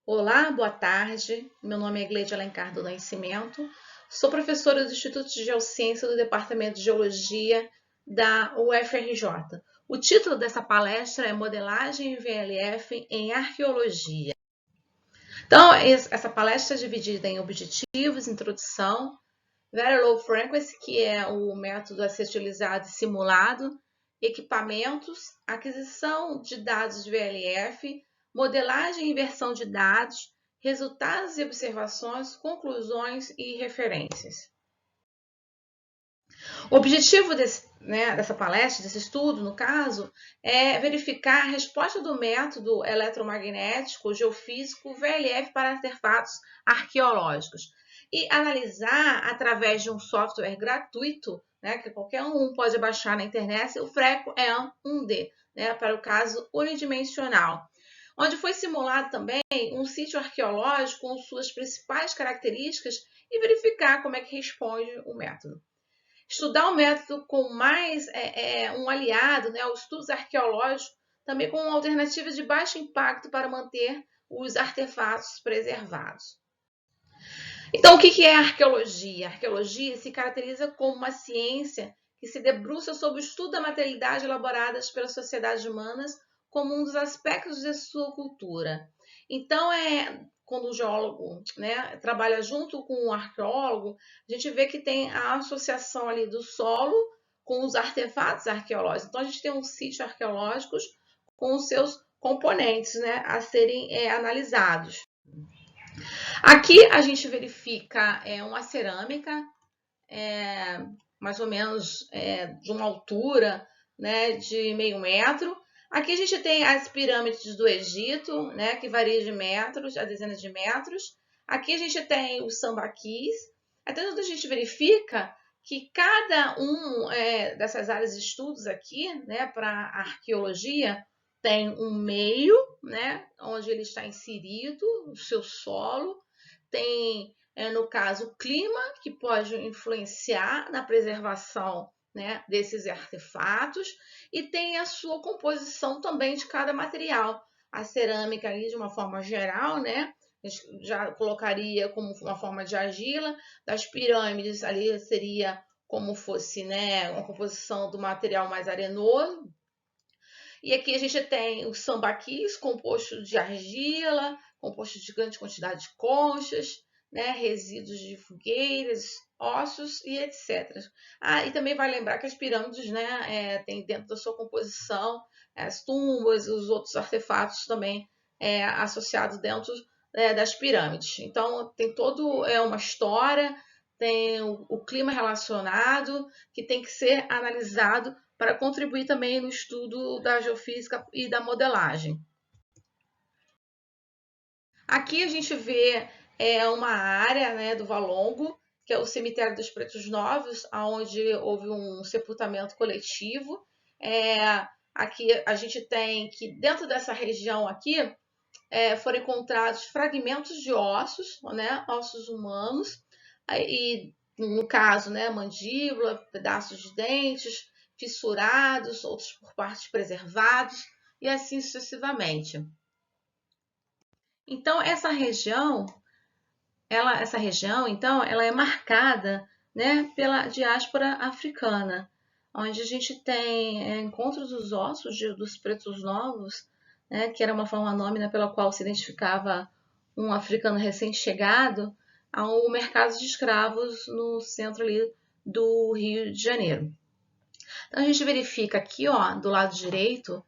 Olá, boa tarde. Meu nome é Gleide Alencar do Nascimento. Sou professora do Instituto de Geociência do Departamento de Geologia da UFRJ. O título dessa palestra é Modelagem em VLF em Arqueologia. Então, essa palestra é dividida em objetivos, introdução, Very Low Frequency, que é o método a ser utilizado e simulado, equipamentos, aquisição de dados de VLF, modelagem e inversão de dados, resultados e observações, conclusões e referências. O objetivo dessa palestra, desse estudo, no caso, é verificar a resposta do método eletromagnético geofísico VLF para artefatos arqueológicos e analisar, através de um software gratuito, que qualquer um pode baixar na internet, o FRECO-EM1D, para o caso unidimensional, onde foi simulado também um sítio arqueológico com suas principais características e verificar como é que responde o método. Estudar o método com mais um aliado, os estudos arqueológicos, também com alternativas de baixo impacto para manter os artefatos preservados. Então, o que é a arqueologia? A arqueologia se caracteriza como uma ciência que se debruça sobre o estudo da materialidade elaboradas pelas sociedades humanas como um dos aspectos de sua cultura. Então, quando o geólogo trabalha junto com o arqueólogo, a gente vê que tem a associação ali do solo com os artefatos arqueológicos. Então, a gente tem um sítio arqueológico com os seus componentes a serem analisados. Aqui a gente verifica uma cerâmica, mais ou menos de uma altura de meio metro. Aqui a gente tem as pirâmides do Egito, que varia de metros a dezenas de metros. Aqui a gente tem os sambaquis. Então a gente verifica que cada dessas áreas de estudos aqui, para a arqueologia, tem um meio, onde ele está inserido, o seu solo. Tem, no caso, o clima, que pode influenciar na preservação desses artefatos, e tem a sua composição também de cada material. A cerâmica ali, de uma forma geral, a gente já colocaria como uma forma de argila. Das pirâmides ali seria como fosse uma composição do material mais arenoso. E aqui a gente tem os sambaquis, composto de argila, composto de grande quantidade de conchas, resíduos de fogueiras, ossos e etc. E também vai lembrar que as pirâmides têm dentro da sua composição as tumbas, os outros artefatos também associados dentro das pirâmides. Então, tem toda uma história, tem o clima relacionado, que tem que ser analisado para contribuir também no estudo da geofísica e da modelagem. Aqui a gente vê uma área do Valongo, que é o cemitério dos Pretos Novos, onde houve um sepultamento coletivo. Aqui a gente tem que dentro dessa região aqui foram encontrados fragmentos de ossos, ossos humanos, e no caso, mandíbula, pedaços de dentes, fissurados, outros por partes preservados, e assim sucessivamente. Então, essa região então, ela é marcada pela diáspora africana, onde a gente tem encontros dos ossos dos pretos novos, que era uma forma nômina pela qual se identificava um africano recém-chegado ao mercado de escravos no centro ali do Rio de Janeiro. Então, a gente verifica aqui, do lado direito,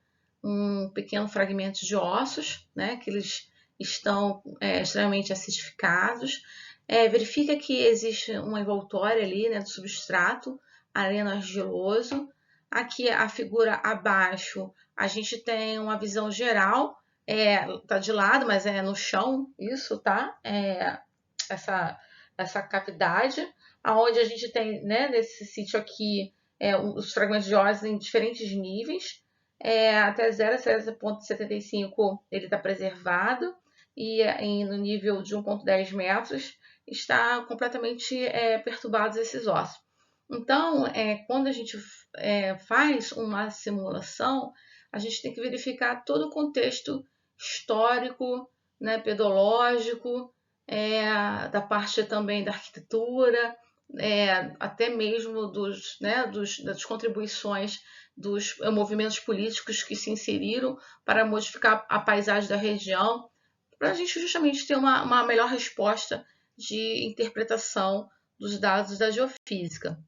um pequeno fragmento de ossos, que eles estão extremamente acidificados. Verifica que existe uma envoltória ali do substrato areno-argiloso. Aqui a figura abaixo, a gente tem uma visão geral, tá de lado, mas é no chão isso, tá? Essa cavidade, aonde a gente tem, nesse sítio aqui, os fragmentos de ossos em diferentes níveis, até 0,75 ele está preservado, e no nível de 1,10 metros está completamente perturbados esses ossos. Então, quando a gente faz uma simulação, a gente tem que verificar todo o contexto histórico, né, pedológico, da parte também da arquitetura, até mesmo das contribuições dos movimentos políticos que se inseriram para modificar a paisagem da região, para a gente justamente ter uma melhor resposta de interpretação dos dados da geofísica.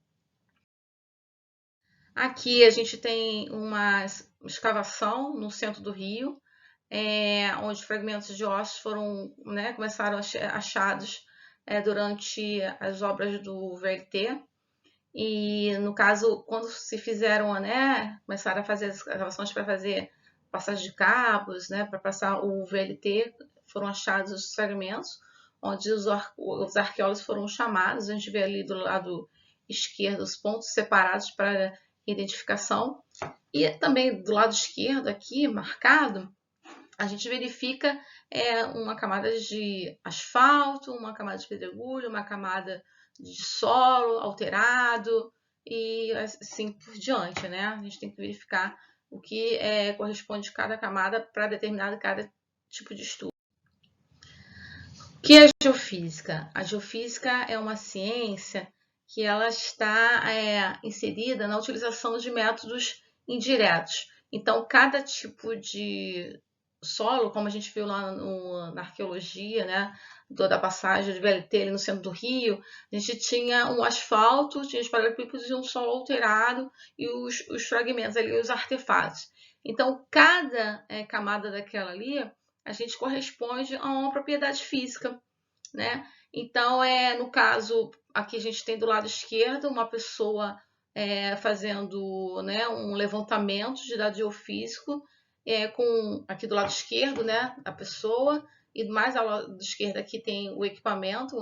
Aqui a gente tem uma escavação no centro do Rio, onde fragmentos de ossos foram, né, começaram achados durante as obras do VLT. E no caso, quando se fizeram, né, começaram a fazer as escavações para fazer passagem de cabos, né, para passar o VLT, foram achados os fragmentos, onde os arqueólogos foram chamados. A gente vê ali do lado esquerdo os pontos separados para identificação. E também do lado esquerdo aqui, marcado, a gente verifica uma camada de asfalto, uma camada de pedregulho, uma camada de solo alterado e assim por diante, né? A gente tem que verificar o que corresponde a cada camada para determinado cada tipo de estudo. O que é geofísica? A geofísica é uma ciência que ela está inserida na utilização de métodos indiretos. Então, cada tipo de solo, como a gente viu lá na arqueologia, né, da passagem de VLT ali no centro do Rio, a gente tinha um asfalto, tinha os paralelepípedos e um solo alterado e os fragmentos ali, os artefatos. Então, cada camada daquela ali, a gente corresponde a uma propriedade física, né? Então, no caso, aqui a gente tem do lado esquerdo uma pessoa fazendo, né, um levantamento de dado geofísico, com aqui do lado esquerdo, né, a pessoa, e mais ao lado esquerdo aqui tem o equipamento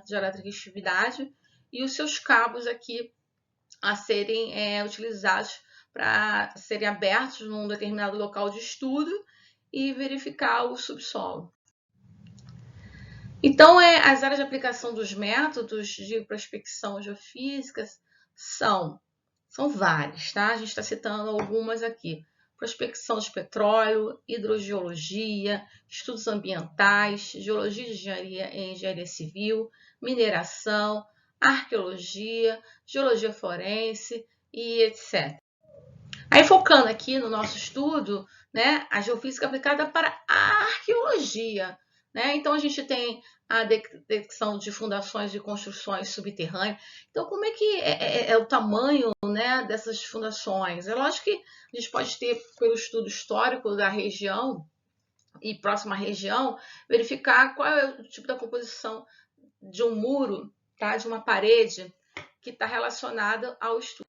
de eletrocondutividade, e os seus cabos aqui a serem utilizados para serem abertos num determinado local de estudo e verificar o subsolo. Então, as áreas de aplicação dos métodos de prospecção geofísicas são várias, tá? A gente está citando algumas aqui. Prospecção de petróleo, hidrogeologia, estudos ambientais, geologia de engenharia e engenharia civil, mineração, arqueologia, geologia forense e etc. Aí, focando aqui no nosso estudo, né, a geofísica aplicada para a arqueologia, né? Então, a gente tem a detecção de fundações e construções subterrâneas. Então, como é que é o tamanho, né, dessas fundações? É lógico que a gente pode ter, pelo estudo histórico da região e próxima região, verificar qual é o tipo da composição de um muro, tá, de uma parede, que está relacionada ao estudo.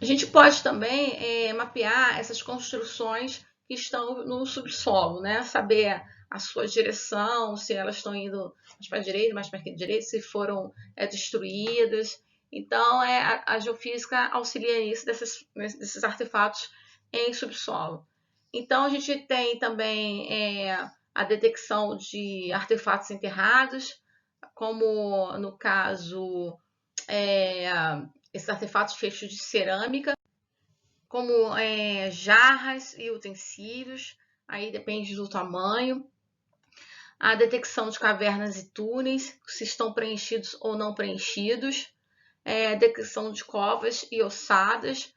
A gente pode também mapear essas construções que estão no subsolo, né? Saber a sua direção, se elas estão indo mais para a direita, mais para a direita, se foram destruídas. Então, a geofísica auxilia nisso, desses artefatos em subsolo. Então, a gente tem também a detecção de artefatos enterrados, como no caso esses artefatos feitos de cerâmica, como jarras e utensílios, aí depende do tamanho. A detecção de cavernas e túneis, se estão preenchidos ou não preenchidos. Detecção de covas e ossadas,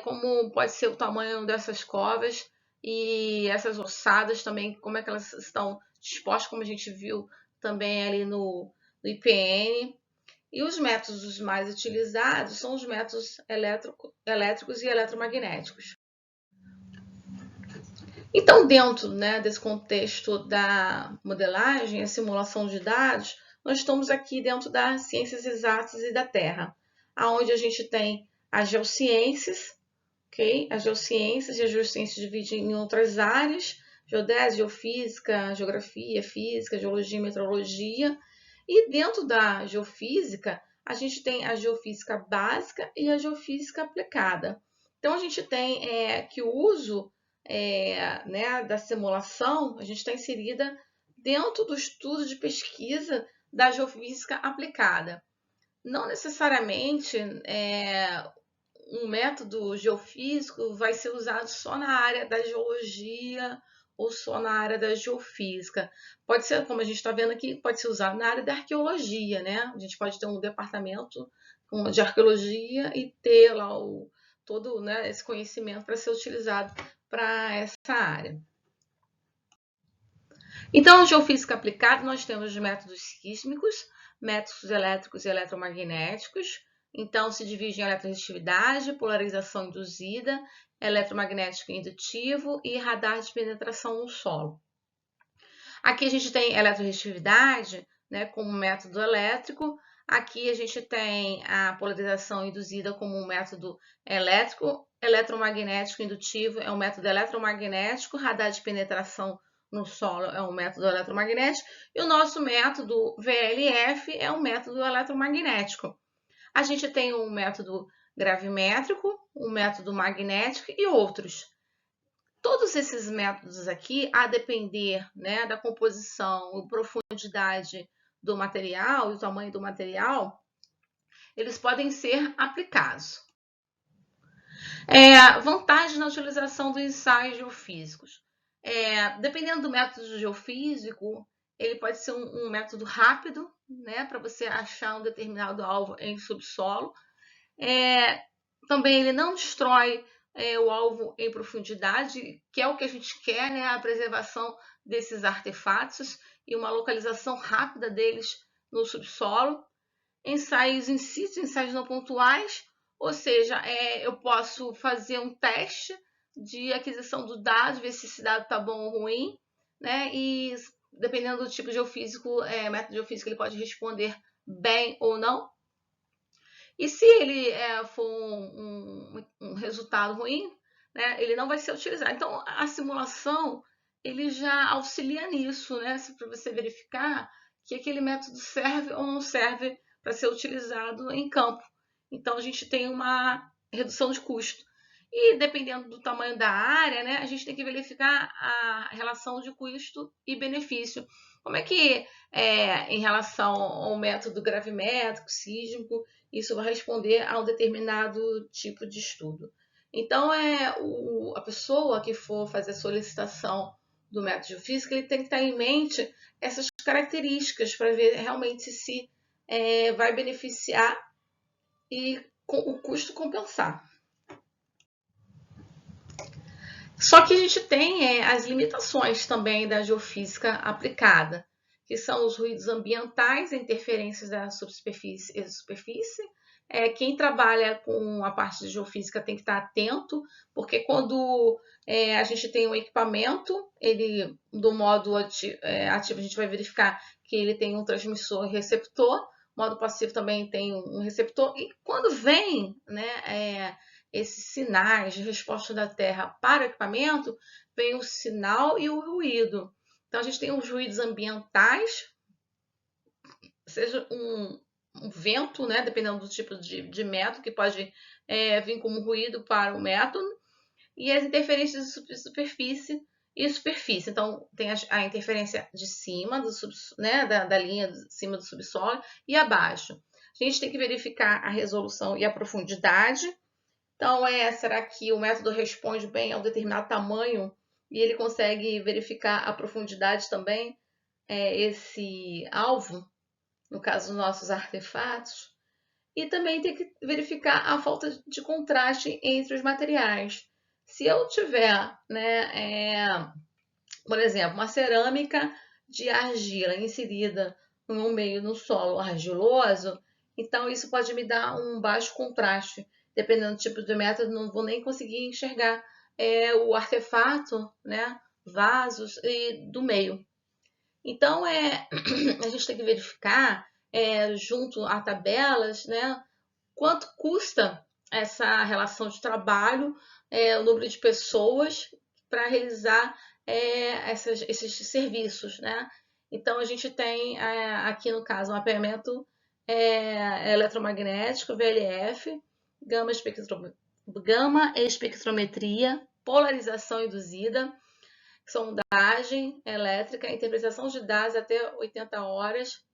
como pode ser o tamanho dessas covas e essas ossadas também, como é que elas estão dispostas, como a gente viu também ali no IPN. E os métodos mais utilizados são os métodos elétricos e eletromagnéticos. Então, dentro, né, desse contexto da modelagem e simulação de dados, nós estamos aqui dentro das ciências exatas e da Terra, onde a gente tem as geociências, ok? As geociências dividem em outras áreas: geodésia, geofísica, geografia, física, geologia e meteorologia. E dentro da geofísica, a gente tem a geofísica básica e a geofísica aplicada. Então, a gente tem que o uso né, da simulação, a gente está inserida dentro do estudo de pesquisa da geofísica aplicada. Não necessariamente um método geofísico vai ser usado só na área da geologia ou só na área da geofísica. Pode ser, como a gente está vendo aqui, pode ser usado na área da arqueologia, né? A gente pode ter um departamento de arqueologia e ter lá todo, né, esse conhecimento para ser utilizado para essa área. Então, geofísica aplicada, nós temos os métodos sísmicos, métodos elétricos e eletromagnéticos. Então, se divide em eletroresistitividade, polarização induzida, eletromagnético indutivo e radar de penetração no solo. Aqui a gente tem eletroresistitividade, né, como método elétrico. Aqui a gente tem a polarização induzida como um método elétrico, eletromagnético indutivo é um método eletromagnético, radar de penetração no solo é um método eletromagnético, e o nosso método VLF é um método eletromagnético. A gente tem um método gravimétrico, um método magnético e outros. Todos esses métodos aqui, a depender, né, da composição e profundidade do material e o tamanho do material, eles podem ser aplicados. Vantagem na utilização dos ensaios geofísicos. Dependendo do método geofísico, ele pode ser um método rápido, né, para você achar um determinado alvo em subsolo. Também ele não destrói o alvo em profundidade, que é o que a gente quer, né, a preservação desses artefatos e uma localização rápida deles no subsolo. Ensaios in situ, ensaios não pontuais, ou seja, eu posso fazer um teste de aquisição do dado, ver se esse dado está bom ou ruim, né? E dependendo do tipo geofísico, método geofísico, ele pode responder bem ou não. E se ele for um resultado ruim, né, ele não vai ser utilizado. Então, a simulação ele já auxilia nisso, né, para você verificar que aquele método serve ou não serve para ser utilizado em campo. Então, a gente tem uma redução de custo. E dependendo do tamanho da área, né, a gente tem que verificar a relação de custo e benefício. Como é que, em relação ao método gravimétrico, sísmico, isso vai responder a um determinado tipo de estudo. Então, a pessoa que for fazer a solicitação do método geofísico, ele tem que estar em mente essas características para ver realmente se vai beneficiar e o custo compensar. Só que a gente tem as limitações também da geofísica aplicada, que são os ruídos ambientais, interferências da subsuperfície e superfície. Quem trabalha com a parte de geofísica tem que estar atento, porque quando a gente tem um equipamento, ele do modo ativo a gente vai verificar que ele tem um transmissor e receptor, modo passivo também tem um receptor, e quando vem, né, esses sinais de resposta da Terra para o equipamento, vem o sinal e o ruído. Então, a gente tem os ruídos ambientais, seja um vento, né, dependendo do tipo de método, que pode vir como ruído para o método, e as interferências de superfície e superfície. Então, tem a interferência de cima, né, da linha de cima do subsolo, e abaixo. A gente tem que verificar a resolução e a profundidade. Então, será que o método responde bem a um determinado tamanho e ele consegue verificar a profundidade também, esse alvo, no caso dos nossos artefatos? E também tem que verificar a falta de contraste entre os materiais. Se eu tiver, né, por exemplo, uma cerâmica de argila inserida no meio no solo argiloso, então isso pode me dar um baixo contraste. Dependendo do tipo de método, não vou nem conseguir enxergar o artefato, né, vasos e do meio. Então, a gente tem que verificar, junto a tabelas, né, quanto custa essa relação de trabalho, o número de pessoas para realizar esses serviços, né? Então, a gente tem aqui, no caso, um mapeamento eletromagnético, VLF, gama espectrometria, polarização induzida, sondagem elétrica, interpretação de dados até 80 horas.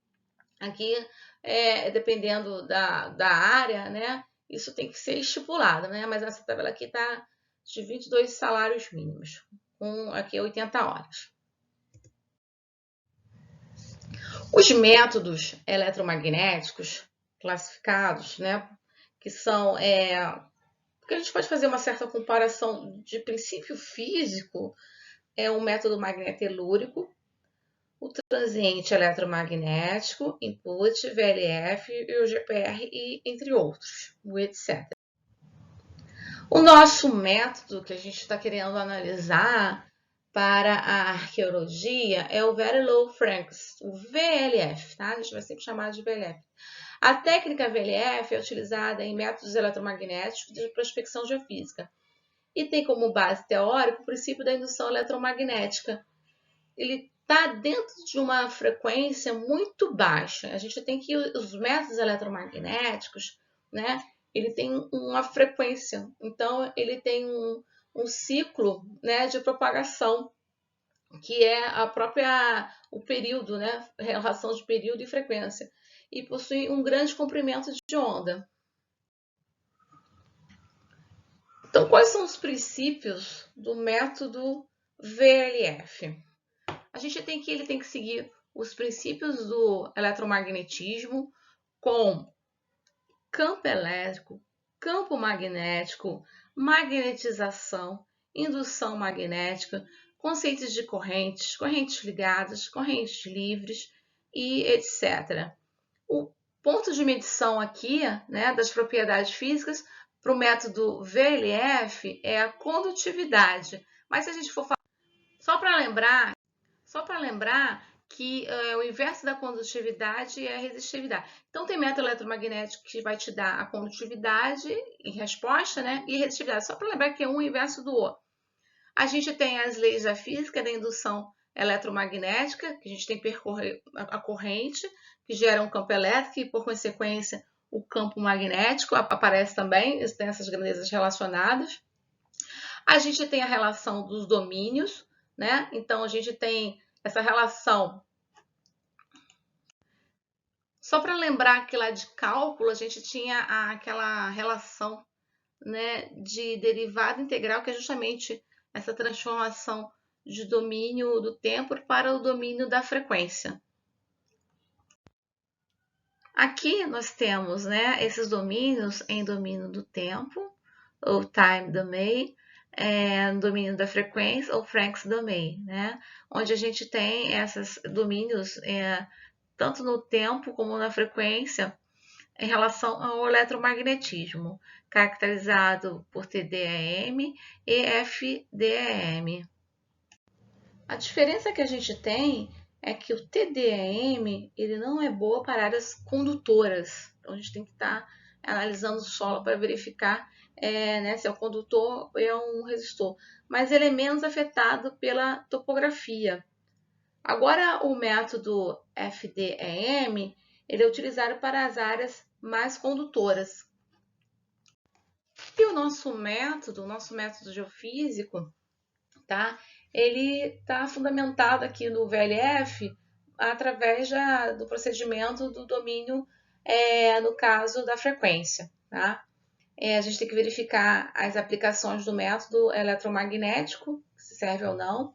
Aqui, dependendo da área, né, isso tem que ser estipulado, né? Mas essa tabela aqui está de 22 salários mínimos, com aqui 80 horas. Os métodos eletromagnéticos classificados, né, que são porque a gente pode fazer uma certa comparação de princípio físico, é o método magnetelúrico, o transiente eletromagnético, input, VLF e o GPR, e entre outros, etc. O nosso método que a gente está querendo analisar para a arqueologia é o Very Low Franks, o VLF, tá? A gente vai sempre chamar de VLF. A técnica VLF é utilizada em métodos eletromagnéticos de prospecção geofísica e tem como base teórica o princípio da indução eletromagnética. Ele está dentro de uma frequência muito baixa. A gente tem que os métodos eletromagnéticos, né? Ele tem uma frequência, então ele tem um ciclo, né, de propagação, que é o período, né, relação de período e frequência, e possui um grande comprimento de onda. Então, quais são os princípios do método VLF? Ele tem que seguir os princípios do eletromagnetismo com campo elétrico, campo magnético, magnetização, indução magnética, conceitos de correntes, correntes ligadas, correntes livres e etc. O ponto de medição aqui, né, das propriedades físicas para o método VLF é a condutividade. Mas se a gente for falar, só para lembrar que o inverso da condutividade é a resistividade. Então, tem método eletromagnético que vai te dar a condutividade em resposta, né? E resistividade. Só para lembrar que é um inverso do outro. A gente tem as leis da física da indução eletromagnética, que a gente tem que percorrer a corrente, que gera um campo elétrico e, por consequência, o campo magnético aparece também, tem essas grandezas relacionadas. A gente tem a relação dos domínios, né? Então, a gente tem essa relação. Só para lembrar que lá de cálculo, a gente tinha aquela relação, né, de derivada integral, que é justamente essa transformação de domínio do tempo para o domínio da frequência. Aqui nós temos, né, esses domínios em domínio do tempo, ou time domain, domínio da frequência, ou Franks domain, né, onde a gente tem esses domínios tanto no tempo como na frequência em relação ao eletromagnetismo, caracterizado por TDEM e FDEM. A diferença que a gente tem é que o TDEM ele não é boa para áreas condutoras. Então, a gente tem que estar analisando o solo para verificar né, se é um condutor ou é um resistor. Mas ele é menos afetado pela topografia. Agora, o método FDEM ele é utilizado para as áreas mais condutoras. E o nosso método geofísico, tá? Ele está fundamentado aqui no VLF através do procedimento do domínio, no caso da frequência, tá? A gente tem que verificar as aplicações do método eletromagnético, se serve ou não.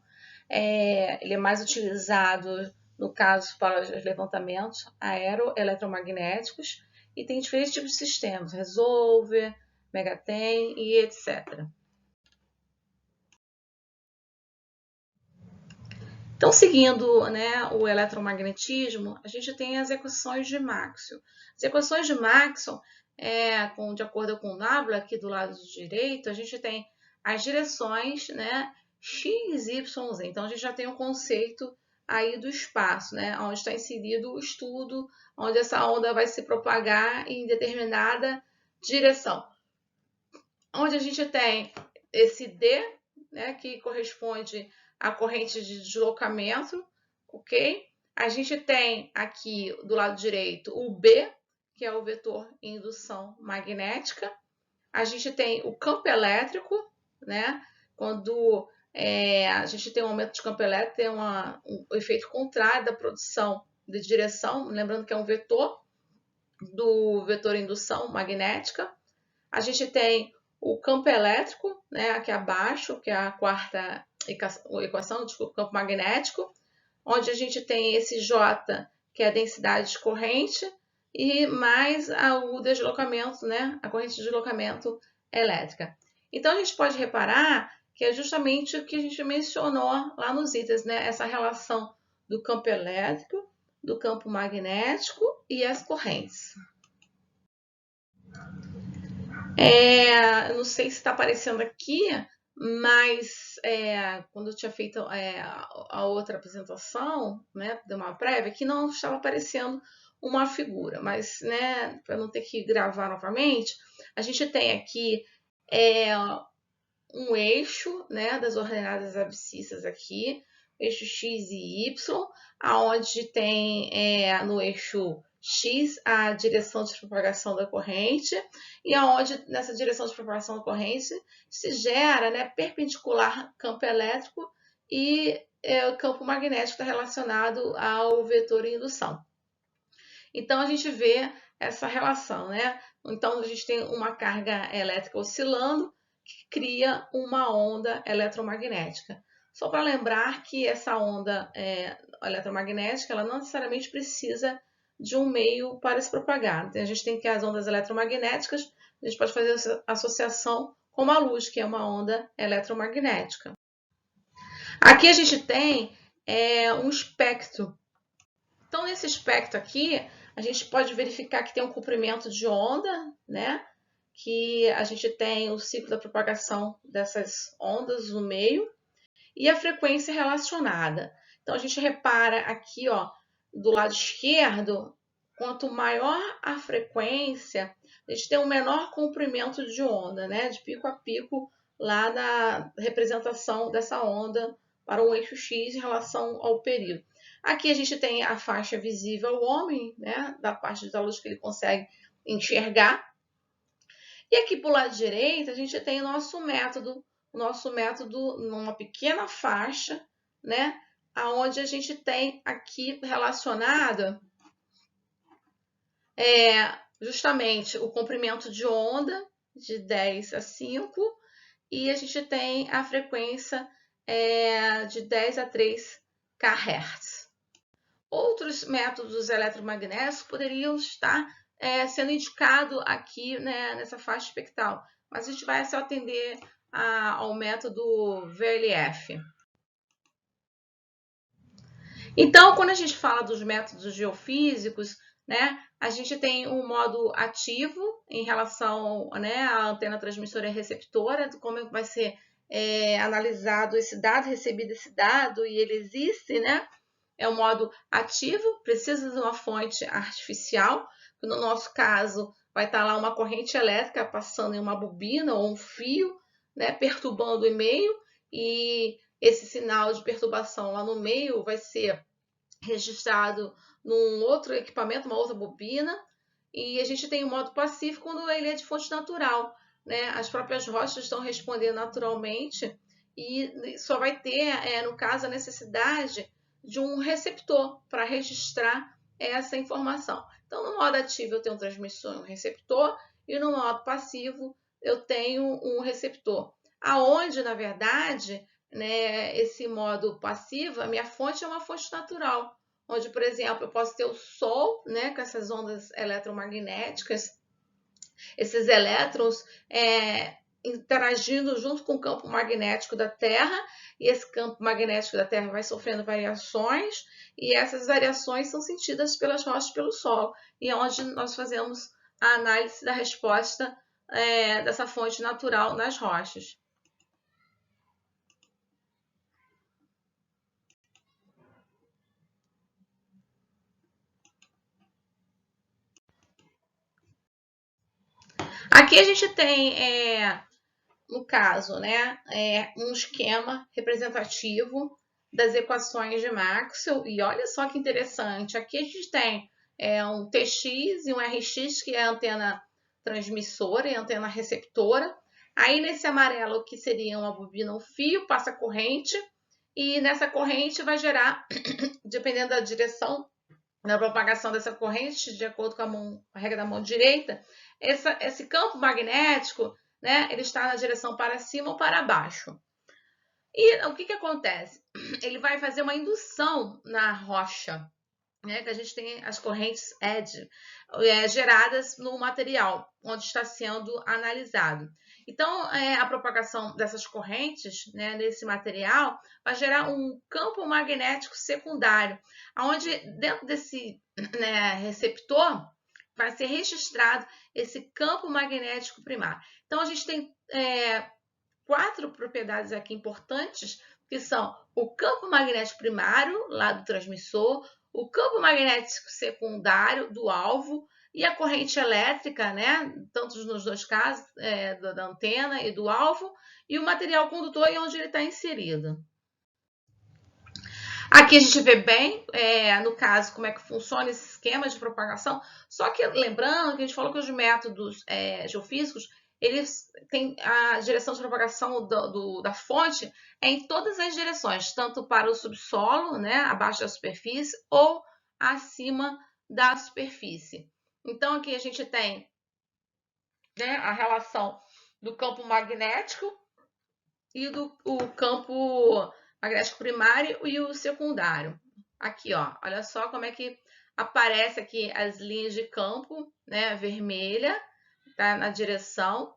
Ele é mais utilizado no caso para os levantamentos aeroeletromagnéticos e tem diferentes tipos de sistemas, Resolver, Megaten e etc. Então, seguindo, né, o eletromagnetismo, a gente tem as equações de Maxwell. As equações de Maxwell, de acordo com o Nabla, aqui do lado direito, a gente tem as direções, né, x, y, z. Então, a gente já tem um conceito aí do espaço, né, onde está inserido o estudo, onde essa onda vai se propagar em determinada direção. Onde a gente tem esse D, né, que corresponde à corrente de deslocamento, ok? A gente tem aqui do lado direito o B, que é o vetor em indução magnética. A gente tem o campo elétrico, né? Quando a gente tem um aumento de campo elétrico, tem um efeito contrário da produção de direção, lembrando que é um vetor do vetor indução magnética. A gente tem o campo elétrico, né, aqui abaixo, que é a quarta campo magnético, onde a gente tem esse J, que é a densidade de corrente, e mais o deslocamento, né, a corrente de deslocamento elétrica. Então, a gente pode reparar que é justamente o que a gente mencionou lá nos itens, né, essa relação do campo elétrico, do campo magnético e as correntes. Eu não sei se está aparecendo aqui, mas quando eu tinha feito a outra apresentação, né, de uma prévia, que não estava aparecendo uma figura, mas, né, para não ter que gravar novamente, a gente tem aqui um eixo, né, das ordenadas abscissas aqui, eixo x e y, aonde tem no eixo x a direção de propagação da corrente e aonde nessa direção de propagação da corrente se gera, né, perpendicular campo elétrico e o campo magnético está relacionado ao vetor indução. Então a gente vê essa relação, né? Então a gente tem uma carga elétrica oscilando que cria uma onda eletromagnética. Só para lembrar que essa onda eletromagnética, ela não necessariamente precisa de um meio para se propagar. Então, a gente tem que as ondas eletromagnéticas, a gente pode fazer essa associação com a luz, que é uma onda eletromagnética. Aqui a gente tem um espectro. Então, nesse espectro aqui, a gente pode verificar que tem um comprimento de onda, né? Que a gente tem o ciclo da propagação dessas ondas no meio e a frequência relacionada. Então, a gente repara aqui, ó, do lado esquerdo, quanto maior a frequência, a gente tem um menor comprimento de onda, né? De pico a pico, lá na representação dessa onda para um eixo X em relação ao período. Aqui a gente tem a faixa visível ao homem, né? Da parte da luz que ele consegue enxergar. E aqui para o lado direito, a gente tem o nosso método numa pequena faixa, né? Onde a gente tem aqui relacionado justamente o comprimento de onda de 10 a 5 e a gente tem a frequência de 10 a 3 kHz. Outros métodos eletromagnéticos poderiam estar sendo indicados aqui, né, nessa faixa espectral, mas a gente vai só atender ao método VLF. Então, quando a gente fala dos métodos geofísicos, né, a gente tem um modo ativo em relação, né, à antena transmissora e receptora, como vai ser analisado esse dado, recebido esse dado e ele existe, né? É um modo ativo, precisa de uma fonte artificial, que no nosso caso vai estar lá uma corrente elétrica passando em uma bobina ou um fio, né, perturbando o meio, e esse sinal de perturbação lá no meio vai ser registrado num outro equipamento, uma outra bobina, e a gente tem o modo passivo quando ele é de fonte natural, né? As próprias rochas estão respondendo naturalmente e só vai ter, no caso, a necessidade de um receptor para registrar essa informação. Então, no modo ativo eu tenho um transmissor e um receptor, e no modo passivo eu tenho um receptor. Aonde, na verdade, né, esse modo passivo, a minha fonte é uma fonte natural, onde, por exemplo, eu posso ter o Sol, né, com essas ondas eletromagnéticas, esses elétrons interagindo junto com o campo magnético da Terra, e esse campo magnético da Terra vai sofrendo variações, e essas variações são sentidas pelas rochas e pelo solo, e é onde nós fazemos a análise da resposta dessa fonte natural nas rochas. Aqui a gente tem, no caso, né, um esquema representativo das equações de Maxwell. E olha só que interessante. Aqui a gente tem um TX e um RX, que é a antena transmissora e a antena receptora. Aí nesse amarelo, que seria uma bobina, um fio, passa corrente. E nessa corrente vai gerar, dependendo da direção da propagação dessa corrente, de acordo com a regra da mão direita, esse campo magnético, né, ele está na direção para cima ou para baixo. E o que acontece? Ele vai fazer uma indução na rocha, né, que a gente tem as correntes edge geradas no material onde está sendo analisado. Então, a propagação dessas correntes, né, nesse material vai gerar um campo magnético secundário, onde dentro desse, né, receptor vai ser registrado esse campo magnético primário. Então, a gente tem 4 propriedades aqui importantes, que são o campo magnético primário, lá do transmissor, o campo magnético secundário do alvo e a corrente elétrica, né, tanto nos dois casos, da antena e do alvo, e o material condutor e onde ele está inserido. Aqui a gente vê bem, no caso, como é que funciona esse esquema de propagação, só que lembrando que a gente falou que os métodos geofísicos, eles têm a direção de propagação da fonte em todas as direções, tanto para o subsolo, né, abaixo da superfície, ou acima da superfície. Então, aqui a gente tem, né, a relação do campo magnético e o campo magnético primário e o secundário. Aqui, ó, olha só como é que aparece aqui as linhas de campo, né, vermelha, tá na direção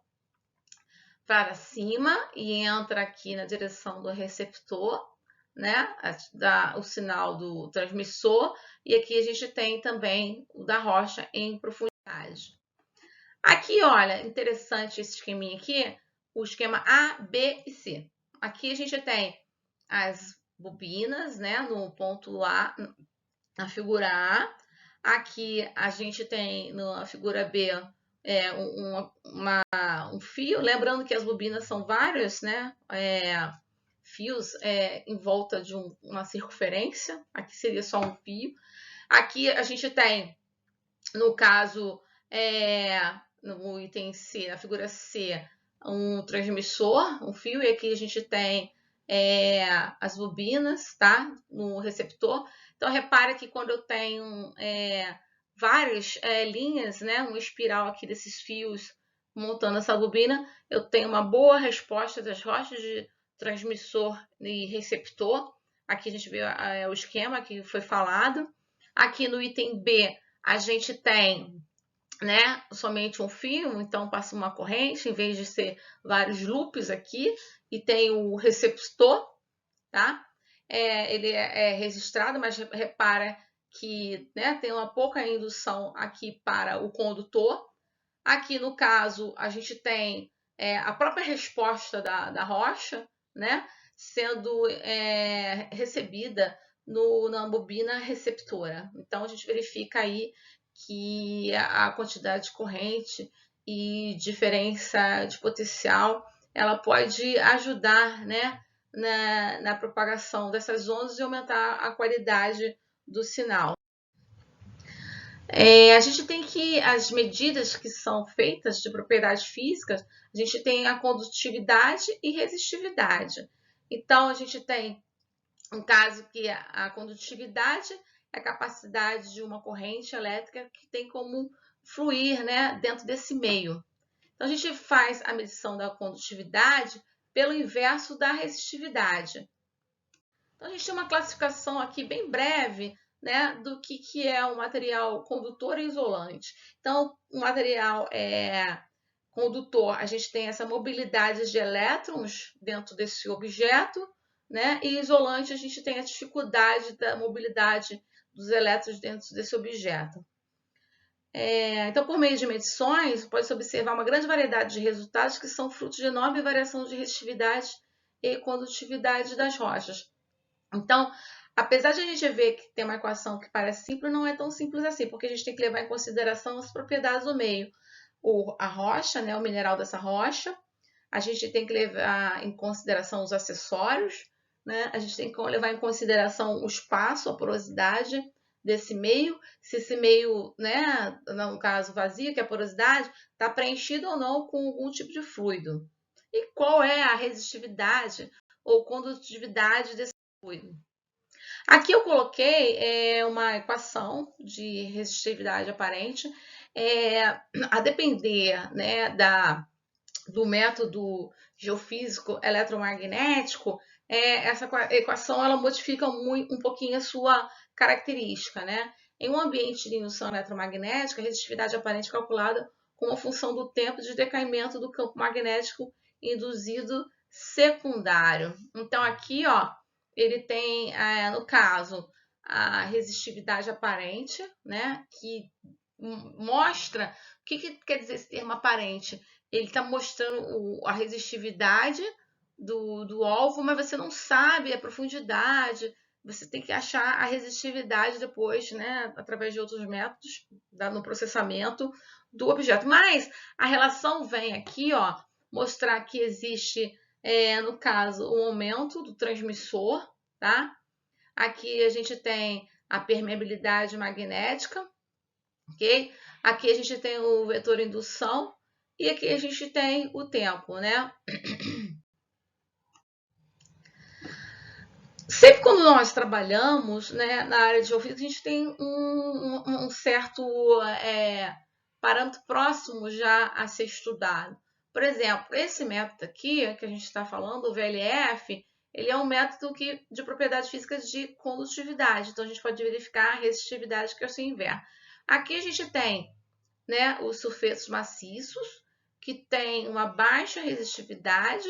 para cima e entra aqui na direção do receptor, né, o sinal do transmissor, e aqui a gente tem também o da rocha em profundidade. Aqui, olha, interessante esse esqueminha aqui, o esquema A, B e C. Aqui a gente tem as bobinas, né, no ponto A, na figura A. Aqui a gente tem na figura B um fio, lembrando que as bobinas são vários, né, fios em volta de uma circunferência. Aqui seria só um fio. Aqui a gente tem, no caso, no item C, na figura C, um transmissor, um fio, e aqui a gente tem as bobinas, tá? No receptor. Então, repara que quando eu tenho várias linhas, né? Uma espiral aqui desses fios montando essa bobina, eu tenho uma boa resposta das rochas de transmissor e receptor. Aqui a gente vê o esquema que foi falado. Aqui no item B, a gente tem, né, somente um fio, então passa uma corrente, em vez de ser vários loops aqui, e tem o receptor, tá? Ele é registrado, mas repara que, né, tem uma pouca indução aqui para o condutor. Aqui, no caso, a gente tem a própria resposta da rocha, né, sendo recebida na bobina receptora. Então, a gente verifica aí que a quantidade de corrente e diferença de potencial, ela pode ajudar, né, na propagação dessas ondas e aumentar a qualidade do sinal. A gente tem que, as medidas que são feitas de propriedades físicas, a gente tem a condutividade e resistividade. Então, a gente tem um caso que a condutividade é a capacidade de uma corrente elétrica que tem como fluir, né, dentro desse meio. Então, a gente faz a medição da condutividade pelo inverso da resistividade. Então, a gente tem uma classificação aqui bem breve, né, do que é um material condutor e isolante. Então, o material condutor, a gente tem essa mobilidade de elétrons dentro desse objeto, né, e isolante, a gente tem a dificuldade da mobilidade dos elétrons dentro desse objeto. Então, por meio de medições, pode-se observar uma grande variedade de resultados que são frutos de enorme variação de resistividade e condutividade das rochas. Então, apesar de a gente ver que tem uma equação que parece simples, não é tão simples assim, porque a gente tem que levar em consideração as propriedades do meio. A rocha, né, o mineral dessa rocha, a gente tem que levar em consideração os acessórios, né, a gente tem que levar em consideração o espaço, a porosidade desse meio, se esse meio, né, no caso vazio, que é a porosidade, está preenchido ou não com algum tipo de fluido. E qual é a resistividade ou condutividade desse fluido. Aqui eu coloquei uma equação de resistividade aparente, a depender, né, do método geofísico eletromagnético, essa equação ela modifica um pouquinho a sua característica, né? Em um ambiente de indução eletromagnética, a resistividade aparente é calculada como função do tempo de decaimento do campo magnético induzido secundário. Então, aqui, ó, ele tem, no caso, a resistividade aparente, né, que mostra o que quer dizer esse termo aparente. Ele está mostrando a resistividade do alvo, mas você não sabe a profundidade. Você tem que achar a resistividade depois, né, através de outros métodos no processamento do objeto. Mas a relação vem aqui, ó, mostrar que existe, no caso, um aumento do transmissor, tá? Aqui a gente tem a permeabilidade magnética, ok? Aqui a gente tem o vetor indução e aqui a gente tem o tempo, né? Sempre quando nós trabalhamos, né, na área de geofísica, a gente tem um certo parâmetro próximo já a ser estudado. Por exemplo, esse método aqui, que a gente está falando, o VLF, ele é um método de propriedades físicas de condutividade. Então, a gente pode verificar a resistividade, que é o seu inverno. Aqui a gente tem, né, os sulfetos maciços, que tem uma baixa resistividade,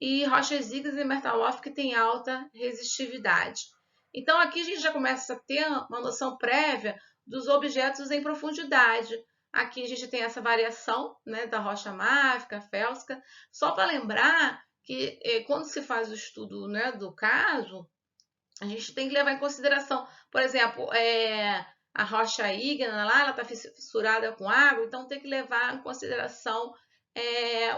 e rochas ígneas e metamórficas que têm alta resistividade. Então, aqui a gente já começa a ter uma noção prévia dos objetos em profundidade. Aqui a gente tem essa variação, né, da rocha máfica, félsica. Só para lembrar que quando se faz o estudo, né, do caso, a gente tem que levar em consideração, por exemplo, a rocha ígnea lá, ela está fissurada com água, então tem que levar em consideração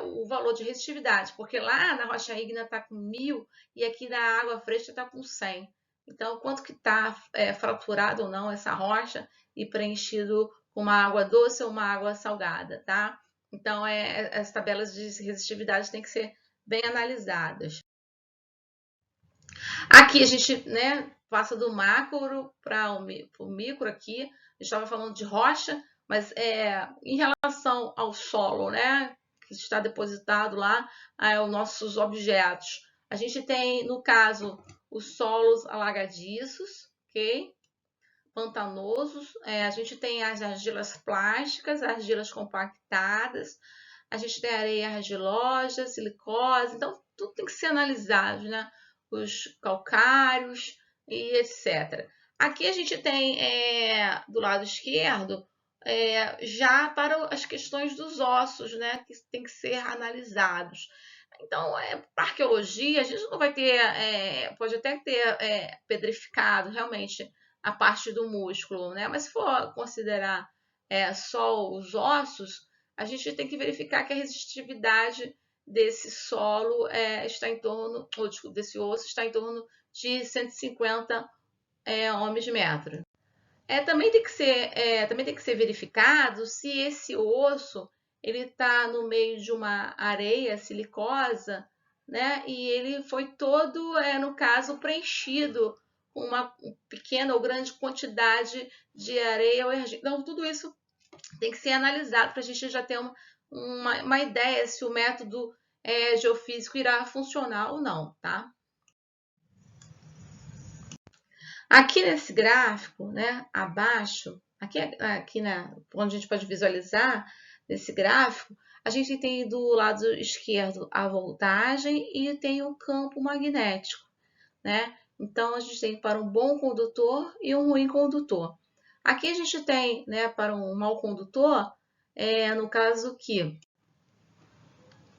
o valor de resistividade, porque lá na rocha ígnea está com 1000 e aqui na água fresca está com 100. Então, quanto que está fraturado ou não essa rocha e preenchido com uma água doce ou uma água salgada, tá? Então, as tabelas de resistividade têm que ser bem analisadas. Aqui a gente, né, passa do macro para o micro aqui. A gente estava falando de rocha, mas em relação ao solo, né, que está depositado lá, os nossos objetos. A gente tem, no caso, os solos alagadiços, ok? Pantanosos. A gente tem as argilas plásticas, argilas compactadas. A gente tem areia argilosa, silicose. Então, tudo tem que ser analisado, né? Os calcários e etc. Aqui a gente tem, do lado esquerdo, já para as questões dos ossos, né, que tem que ser analisados. Então, para arqueologia, a gente não vai ter, pode até ter pedrificado realmente a parte do músculo, né? Mas se for considerar só os ossos, a gente tem que verificar que a resistividade desse solo está em torno, ou desse osso está em torno de 150 ohms de metro. Também tem que ser verificado se esse osso ele está no meio de uma areia silicosa, né? E ele foi todo, no caso, preenchido com uma pequena ou grande quantidade de areia ou argila. Então, tudo isso tem que ser analisado para a gente já ter uma ideia se o método geofísico irá funcionar ou não, tá? Aqui nesse gráfico, né, abaixo, aqui onde a gente pode visualizar nesse gráfico, a gente tem do lado esquerdo a voltagem e tem o campo magnético, né? Então, a gente tem para um bom condutor e um ruim condutor. Aqui a gente tem, né, para um mau condutor, no caso que...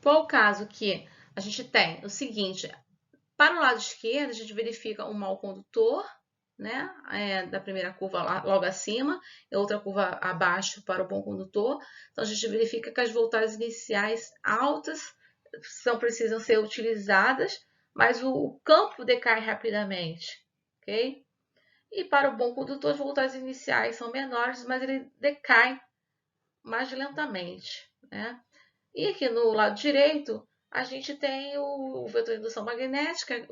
Qual o caso que a gente tem? O seguinte, para o lado esquerdo, a gente verifica um mau condutor, né, da primeira curva logo acima, e outra curva abaixo para o bom condutor. Então, a gente verifica que as voltagens iniciais altas precisam ser utilizadas, mas o campo decai rapidamente, ok? E para o bom condutor, as voltagens iniciais são menores, mas ele decai mais lentamente, né? E aqui no lado direito, a gente tem o vetor de indução magnética,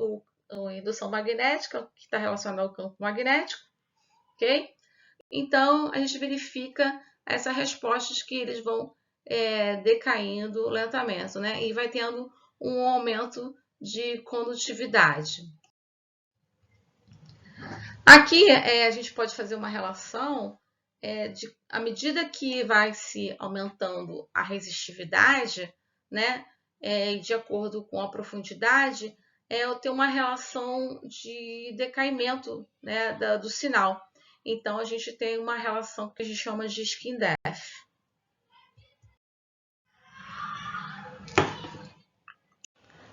a indução magnética, que está relacionada ao campo magnético, ok? Então, a gente verifica essas respostas que eles vão decaindo lentamente, né? E vai tendo um aumento de condutividade. Aqui a gente pode fazer uma relação à medida que vai se aumentando a resistividade, né, de acordo com a profundidade, eu tenho uma relação de decaimento, né, do sinal. Então, a gente tem uma relação que a gente chama de skin depth.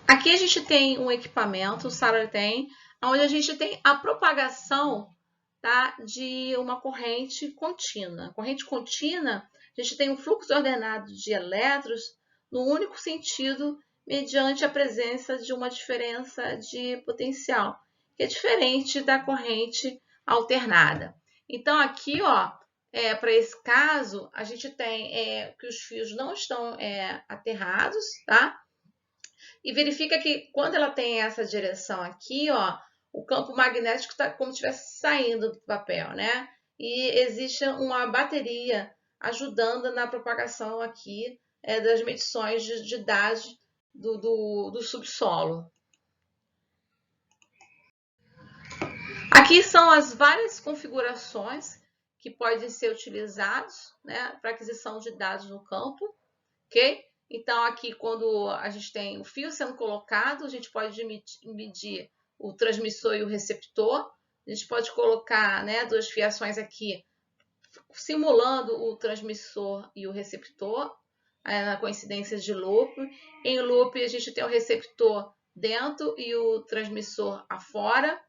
Aqui a gente tem um equipamento, o Sarah tem, onde a gente tem a propagação, tá, de uma corrente contínua. Corrente contínua, a gente tem um fluxo ordenado de elétrons no único sentido, mediante a presença de uma diferença de potencial, que é diferente da corrente alternada. Então, aqui, ó, para esse caso, a gente tem que os fios não estão aterrados, tá? E verifica que quando ela tem essa direção aqui, ó, o campo magnético está como se estivesse saindo do papel, né? E existe uma bateria ajudando na propagação aqui das medições de dados do subsolo. Aqui são as várias configurações que podem ser utilizados, né, para aquisição de dados no campo, ok? Então, aqui, quando a gente tem o fio sendo colocado, a gente pode medir o transmissor e o receptor. A gente pode colocar, né, duas fiações aqui, simulando o transmissor e o receptor, na coincidência de loop. Em loop, a gente tem o receptor dentro e o transmissor afora.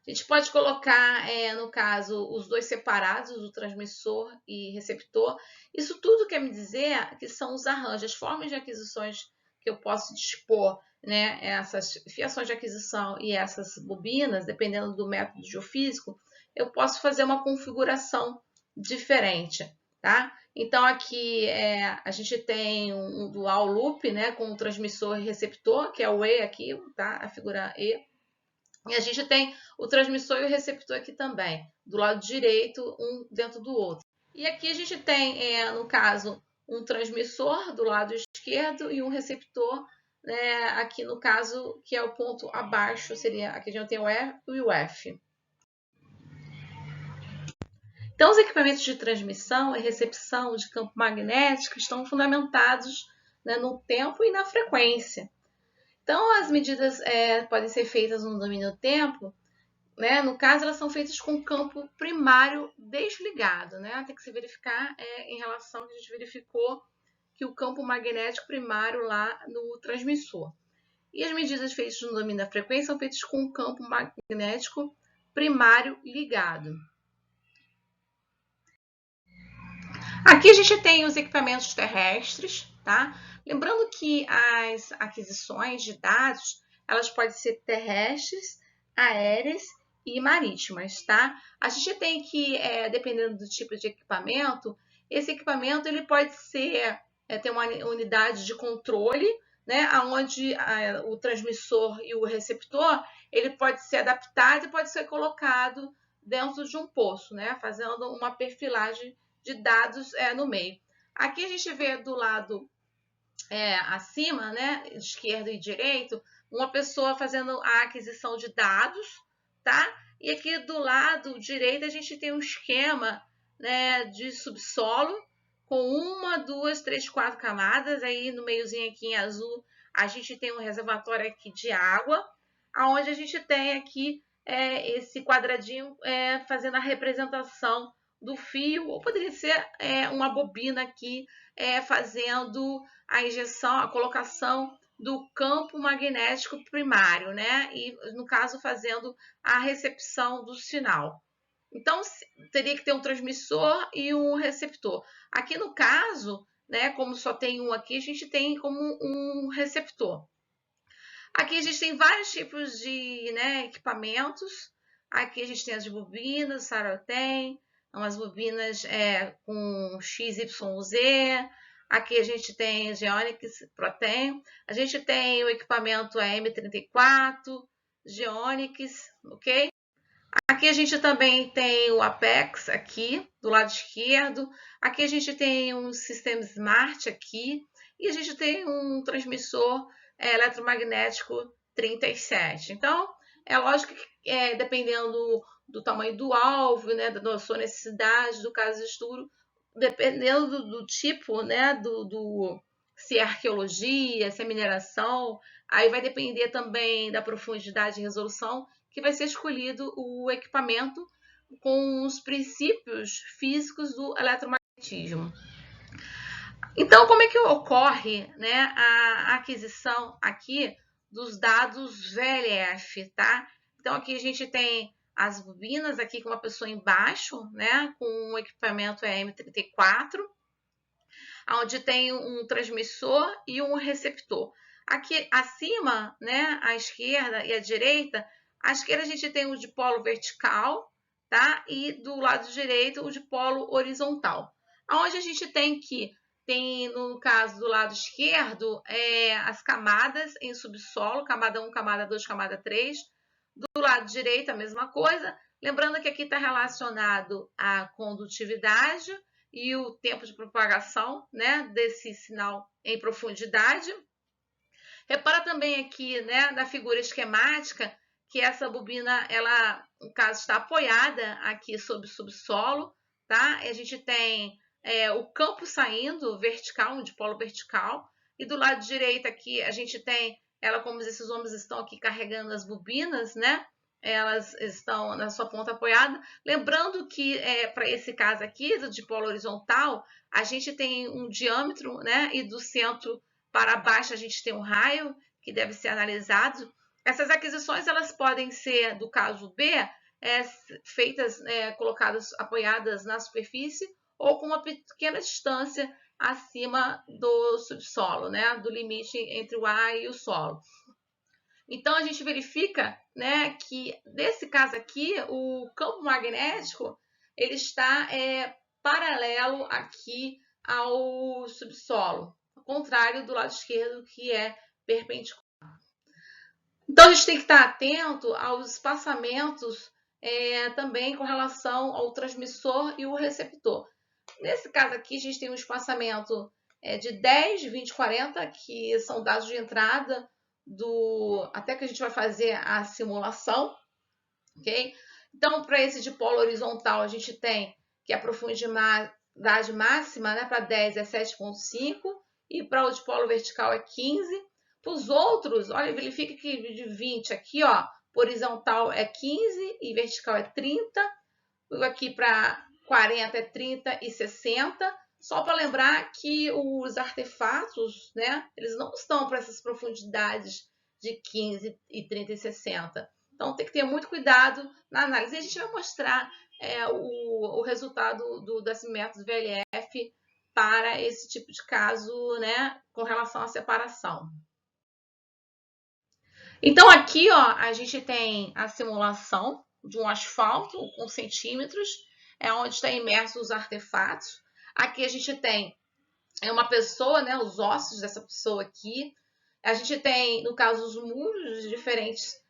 A gente pode colocar, no caso, os dois separados, o transmissor e receptor. Isso tudo quer me dizer que são os arranjos, as formas de aquisições que eu posso dispor, né, essas fiações de aquisição e essas bobinas, dependendo do método geofísico, eu posso fazer uma configuração diferente, tá? Então, aqui a gente tem um dual loop, né, com o transmissor e receptor, que é o E aqui, tá? A figura E. E a gente tem o transmissor e o receptor aqui também, do lado direito, um dentro do outro. E aqui a gente tem, no caso, um transmissor do lado esquerdo e um receptor, né, aqui no caso, que é o ponto abaixo, seria aqui a gente tem o E e o F. Então, os equipamentos de transmissão e recepção de campo magnético estão fundamentados, né, no tempo e na frequência. Então, as medidas podem ser feitas no domínio do tempo, né? No caso, elas são feitas com o campo primário desligado, né? Tem que se verificar em relação ao que a gente verificou que o campo magnético primário lá no transmissor. E as medidas feitas no domínio da frequência são feitas com o campo magnético primário ligado. Aqui a gente tem os equipamentos terrestres, tá? Lembrando que as aquisições de dados, elas podem ser terrestres, aéreas e marítimas, tá? A gente tem que, dependendo do tipo de equipamento, esse equipamento ele pode ser, ter uma unidade de controle, né? Onde o transmissor e o receptor, ele pode ser adaptado e pode ser colocado dentro de um poço, né? Fazendo uma perfilagem de dados no meio. Aqui a gente vê do lado acima, né, esquerdo e direito, uma pessoa fazendo a aquisição de dados, tá? E aqui do lado direito a gente tem um esquema, né, de subsolo com 1, 2, 3, 4 camadas. Aí no meiozinho aqui em azul a gente tem um reservatório aqui de água, aonde a gente tem aqui esse quadradinho fazendo a representação do fio, ou poderia ser uma bobina aqui fazendo a injeção, a colocação do campo magnético primário, né? E, no caso, fazendo a recepção do sinal. Então, teria que ter um transmissor e um receptor. Aqui no caso, né, como só tem um aqui, a gente tem como um receptor. Aqui a gente tem vários tipos de, né, equipamentos. Aqui a gente tem as bobinas, Sarah tem, umas bobinas com XYZ. Aqui a gente tem Geonix Protem. A gente tem o equipamento M34, Geonix, ok? Aqui a gente também tem o Apex aqui, do lado esquerdo. Aqui a gente tem um sistema Smart aqui. E a gente tem um transmissor eletromagnético 37. Então, é lógico que dependendo do tamanho do alvo, né, da sua necessidade, do caso de estudo, dependendo do tipo, né, se é arqueologia, se é mineração, aí vai depender também da profundidade e resolução que vai ser escolhido o equipamento com os princípios físicos do eletromagnetismo. Então, como é que ocorre, né, a aquisição aqui dos dados VLF, tá? Então, aqui a gente tem as bobinas aqui com uma pessoa embaixo, né, com um equipamento EM34, onde tem um transmissor e um receptor. Aqui acima, né, à esquerda e à direita, à esquerda a gente tem o dipolo vertical, tá? E do lado direito o dipolo horizontal. Onde a gente tem no caso do lado esquerdo, as camadas em subsolo, camada 1, camada 2, camada 3. Do lado direito a mesma coisa. Lembrando que aqui está relacionado à condutividade e o tempo de propagação, né, desse sinal em profundidade. Repara também aqui, né, na figura esquemática, que essa bobina, ela, no caso, está apoiada aqui sobre o subsolo, tá? A gente tem o campo saindo vertical, um dipolo vertical, e do lado direito aqui a gente tem ela, como esses homens estão aqui carregando as bobinas, né? Elas estão na sua ponta apoiada. Lembrando que, para esse caso aqui, do dipolo horizontal, a gente tem um diâmetro, né? E do centro para baixo a gente tem um raio que deve ser analisado. Essas aquisições elas podem ser, do caso B, feitas, colocadas, apoiadas na superfície ou com uma pequena distância acima do subsolo, né? Do limite entre o ar e o solo. Então, a gente verifica, né, que nesse caso aqui, o campo magnético ele está paralelo aqui ao subsolo, ao contrário do lado esquerdo, que é perpendicular. Então, a gente tem que estar atento aos espaçamentos também com relação ao transmissor e o receptor. Nesse caso aqui, a gente tem um espaçamento de 10, 20, 40, que são dados de entrada até que a gente vai fazer a simulação, ok? Então, para esse dipolo horizontal, a gente tem que a profundidade máxima, né, para 10 é 7,5 e para o dipolo vertical é 15. Para os outros, olha, verifica que de 20 aqui, ó, horizontal é 15 e vertical é 30. Aqui para 40 é 30 e 60. Só para lembrar que os artefatos, né, eles não estão para essas profundidades de 15 e 30 e 60. Então, tem que ter muito cuidado na análise. E a gente vai mostrar o resultado desse método VLF para esse tipo de caso, né, com relação à separação. Então, aqui, ó, a gente tem a simulação de um asfalto com centímetros, onde está imerso os artefatos. Aqui a gente tem uma pessoa, né, os ossos dessa pessoa aqui. A gente tem, no caso, os muros de diferentes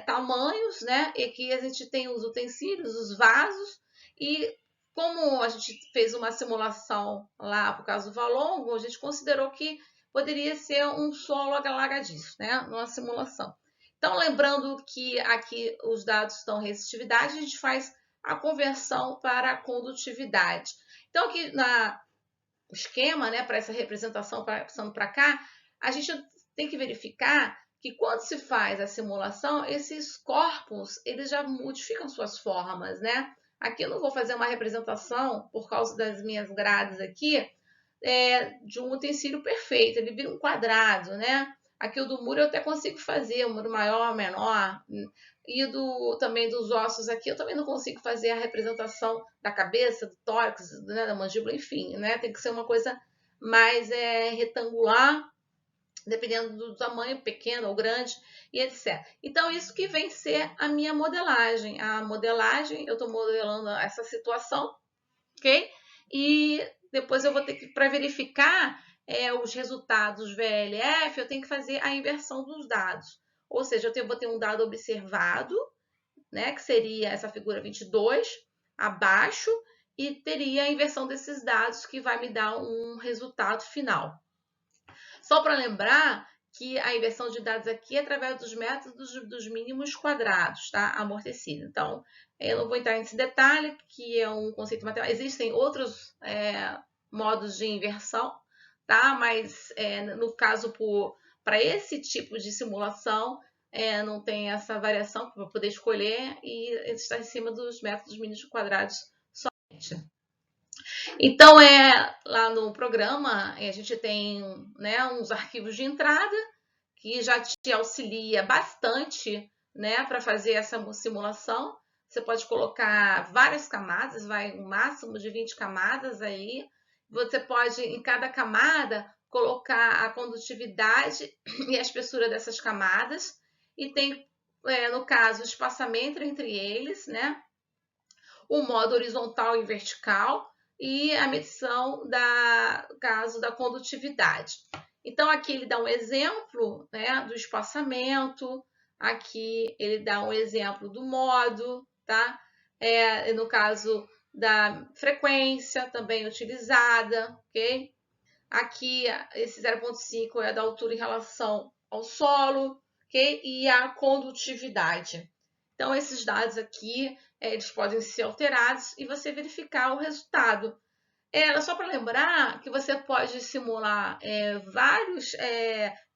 tamanhos, né? E aqui a gente tem os utensílios, os vasos. E como a gente fez uma simulação lá por causa do valongo, a gente considerou que poderia ser um solo alagadiço, né? Numa simulação. Então, lembrando que aqui os dados estão resistividade, a gente faz a conversão para a condutividade. Então, aqui no esquema, né, para essa representação passando para cá, a gente tem que verificar que quando se faz a simulação, esses corpos eles já modificam suas formas, né? Aqui eu não vou fazer uma representação, por causa das minhas grades aqui, de um utensílio perfeito, ele vira um quadrado, né? Aqui o do muro eu até consigo fazer, um muro maior, menor, e também dos ossos aqui eu também não consigo fazer a representação da cabeça, do tórax, né, da mandíbula, enfim, né? Tem que ser uma coisa mais retangular, dependendo do tamanho, pequeno ou grande, e etc. Então, isso que vem ser a minha modelagem. A modelagem, eu estou modelando essa situação, ok? E depois eu vou ter que, para verificar os resultados VLF, eu tenho que fazer a inversão dos dados. Ou seja, vou ter um dado observado, né, que seria essa figura 22, abaixo, e teria a inversão desses dados, que vai me dar um resultado final. Só para lembrar que a inversão de dados aqui é através dos métodos dos mínimos quadrados, tá? Amortecido. Então, eu não vou entrar nesse detalhe, que é um conceito matemático. Existem outros modos de inversão, tá? Mas no caso, para esse tipo de simulação, não tem essa variação para poder escolher e está em cima dos métodos mínimos quadrados somente. Então, lá no programa, a gente tem, né, uns arquivos de entrada que já te auxilia bastante, né, para fazer essa simulação. Você pode colocar várias camadas, vai um máximo de 20 camadas aí. Você pode, em cada camada, colocar a condutividade e a espessura dessas camadas. E tem, no caso, o espaçamento entre eles, né? O modo horizontal e vertical e a medição caso da condutividade. Então, aqui ele dá um exemplo, né, do espaçamento, aqui ele dá um exemplo do modo, tá? No caso da frequência também utilizada, ok? Aqui, esse 0,5 é da altura em relação ao solo, ok? E a condutividade. Então, esses dados aqui, eles podem ser alterados e você verificar o resultado. Só para lembrar que você pode simular vários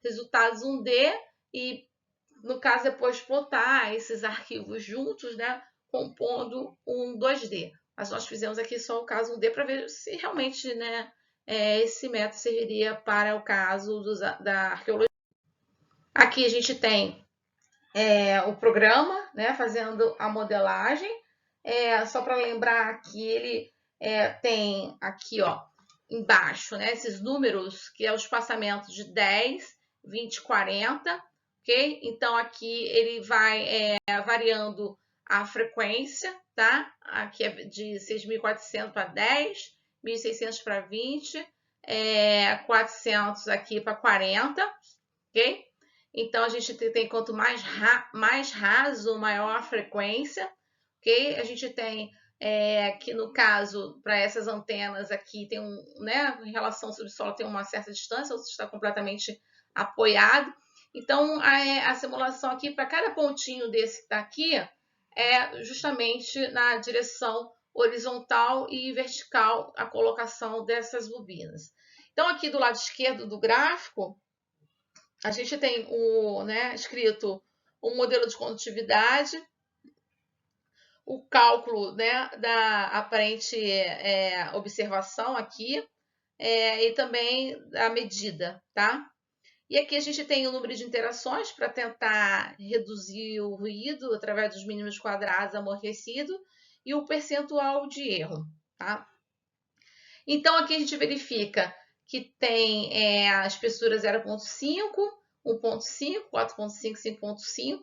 resultados 1D e, no caso, depois botar esses arquivos juntos, né, compondo um 2D. Mas nós fizemos aqui só o caso 1D para ver se realmente, né, esse método serviria para o caso da arqueologia. Aqui a gente tem o programa, né, fazendo a modelagem. Só para lembrar que ele tem aqui, ó, embaixo, né, esses números, que é o espaçamento de 10, 20, 40, ok? Então, aqui ele vai variando a frequência, tá? Aqui é de 6.400 para 10, 1.600 para 20, 400 aqui para 40, ok? Então, a gente tem quanto mais raso, maior a frequência, ok? A gente tem que, no caso, para essas antenas aqui, tem né, em relação ao subsolo, tem uma certa distância, ou está completamente apoiado. Então, a simulação aqui, para cada pontinho desse que está aqui, é justamente na direção horizontal e vertical a colocação dessas bobinas. Então, aqui do lado esquerdo do gráfico, a gente tem escrito o modelo de condutividade, o cálculo, né, da aparente observação aqui e também a medida, tá? E aqui a gente tem o número de interações para tentar reduzir o ruído através dos mínimos quadrados amortecido e o percentual de erro, tá? Então, aqui a gente verifica que tem a espessura 0,5, 1,5, 4,5, 5,5,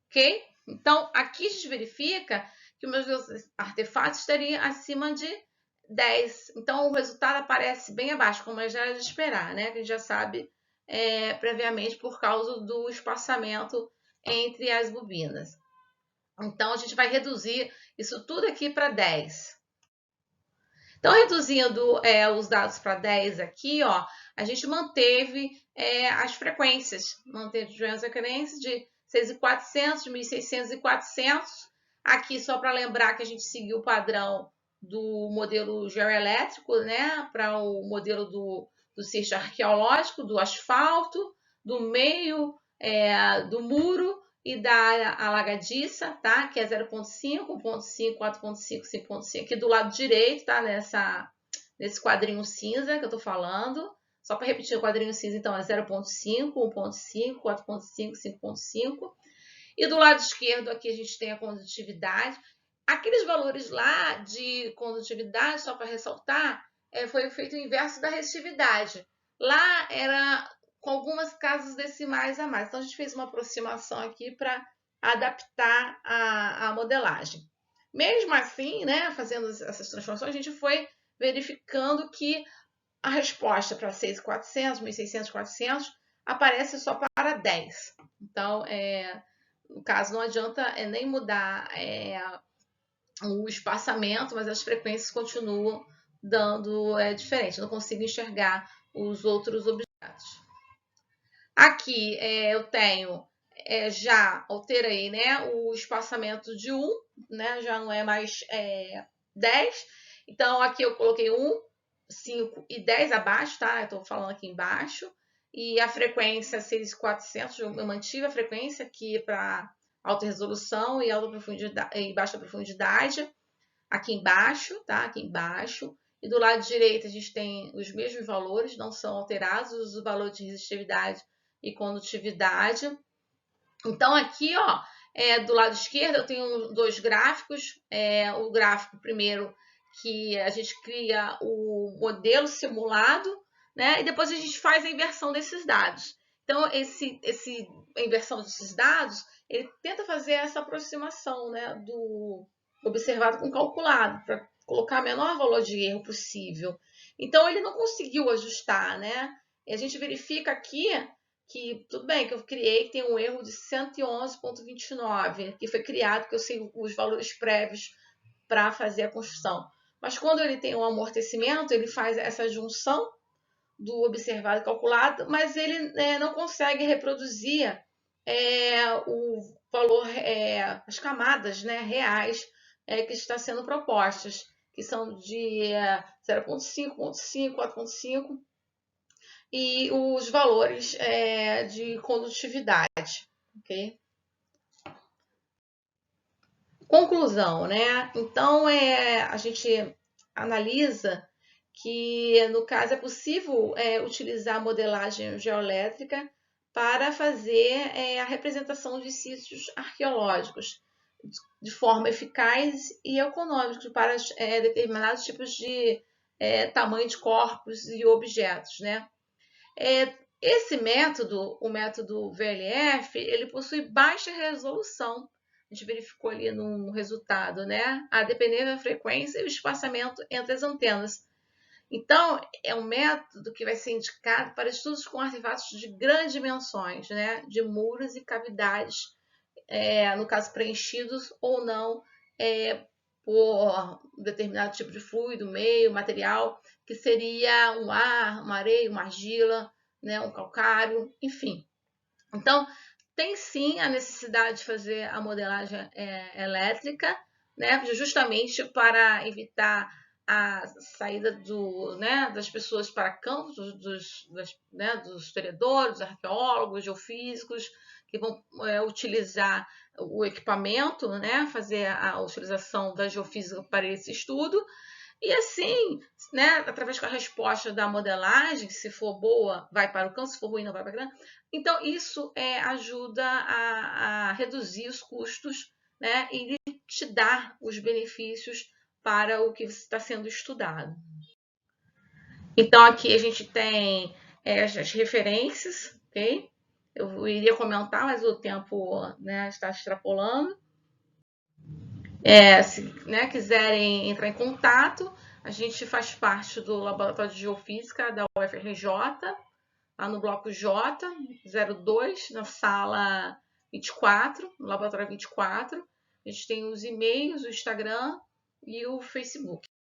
ok? Então, aqui a gente verifica que os meus artefatos estariam acima de 10. Então, o resultado aparece bem abaixo, como já era de esperar, né? Que a gente já sabe previamente por causa do espaçamento entre as bobinas. Então, a gente vai reduzir isso tudo aqui para 10. Então, reduzindo os dados para 10 aqui, ó, a gente manteve as frequências. Manteve as frequências de 6.400, de 1.600 e 400. Aqui, só para lembrar que a gente seguiu o padrão do modelo geoelétrico, né, para o modelo do sítio arqueológico, do asfalto, do meio do muro e da alagadiça, tá? Que é 0,5, 1,5, 4,5, 5,5. Aqui do lado direito, tá? Nesse quadrinho cinza que eu tô falando. Só para repetir o quadrinho cinza, então, é 0,5, 1,5, 4,5, 5,5. E do lado esquerdo aqui a gente tem a condutividade. Aqueles valores lá de condutividade, só para ressaltar, foi feito o inverso da resistividade. Lá era com algumas casas decimais a mais. Então, a gente fez uma aproximação aqui para adaptar a modelagem. Mesmo assim, né, fazendo essas transformações, a gente foi verificando que a resposta para 6.400, 1.600, 400 aparece só para 10. Então, no caso, não adianta nem mudar o espaçamento, mas as frequências continuam dando diferente. Eu não consigo enxergar os outros objetos. Aqui eu tenho, já alterei, né, o espaçamento de 1, né, já não é mais 10. Então, aqui eu coloquei 1, 5 e 10 abaixo, tá? Eu estou falando aqui embaixo. E a frequência 6400, eu mantive a frequência aqui para alta resolução e alta profundidade e baixa profundidade. Aqui embaixo, tá? Aqui embaixo. E do lado direito a gente tem os mesmos valores, não são alterados os valores de resistividade e condutividade. Então aqui, ó, do lado esquerdo eu tenho dois gráficos. O gráfico primeiro que a gente cria o modelo simulado, né? E depois a gente faz a inversão desses dados. Então a inversão desses dados, ele tenta fazer essa aproximação, né, do observado com o calculado, para colocar o menor valor de erro possível. Então ele não conseguiu ajustar, né? E a gente verifica aqui que tudo bem que eu criei que tem um erro de 111,29, que foi criado porque eu sei os valores prévios para fazer a construção. Mas quando ele tem um amortecimento, ele faz essa junção do observado e calculado, mas ele não consegue reproduzir o valor, as camadas, né, reais que está sendo propostas, que são de 0,5, 0,5, 4,5 e os valores de condutividade, ok? Conclusão, né? Então, a gente analisa que, no caso, é possível utilizar a modelagem geoelétrica para fazer a representação de sítios arqueológicos de forma eficaz e econômica para determinados tipos de tamanho de corpos e objetos, né? Esse método, o método VLF, ele possui baixa resolução. A gente verificou ali no resultado, né? A depender da frequência e o espaçamento entre as antenas. Então, é um método que vai ser indicado para estudos com artefatos de grandes dimensões, né? De muros e cavidades, no caso preenchidos ou não por um determinado tipo de fluido, meio, material, que seria um ar, uma areia, uma argila, né? Um calcário, enfim. Então, tem sim a necessidade de fazer a modelagem elétrica, né? Justamente para evitar a saída das pessoas para campos, dos historiadores, dos arqueólogos, geofísicos, que vão utilizar o equipamento, né? Fazer a utilização da geofísica para esse estudo. E assim, né, através da resposta da modelagem, se for boa, vai para o campo, se for ruim, não vai para o campo. Então, isso ajuda a reduzir os custos, né, e te dar os benefícios para o que está sendo estudado. Então, aqui a gente tem as referências, ok? Eu iria comentar, mas o tempo, né, está extrapolando. Se quiserem entrar em contato, a gente faz parte do Laboratório de Geofísica da UFRJ, lá no bloco J, 02, na sala 24, no Laboratório 24. A gente tem os e-mails, o Instagram e o Facebook.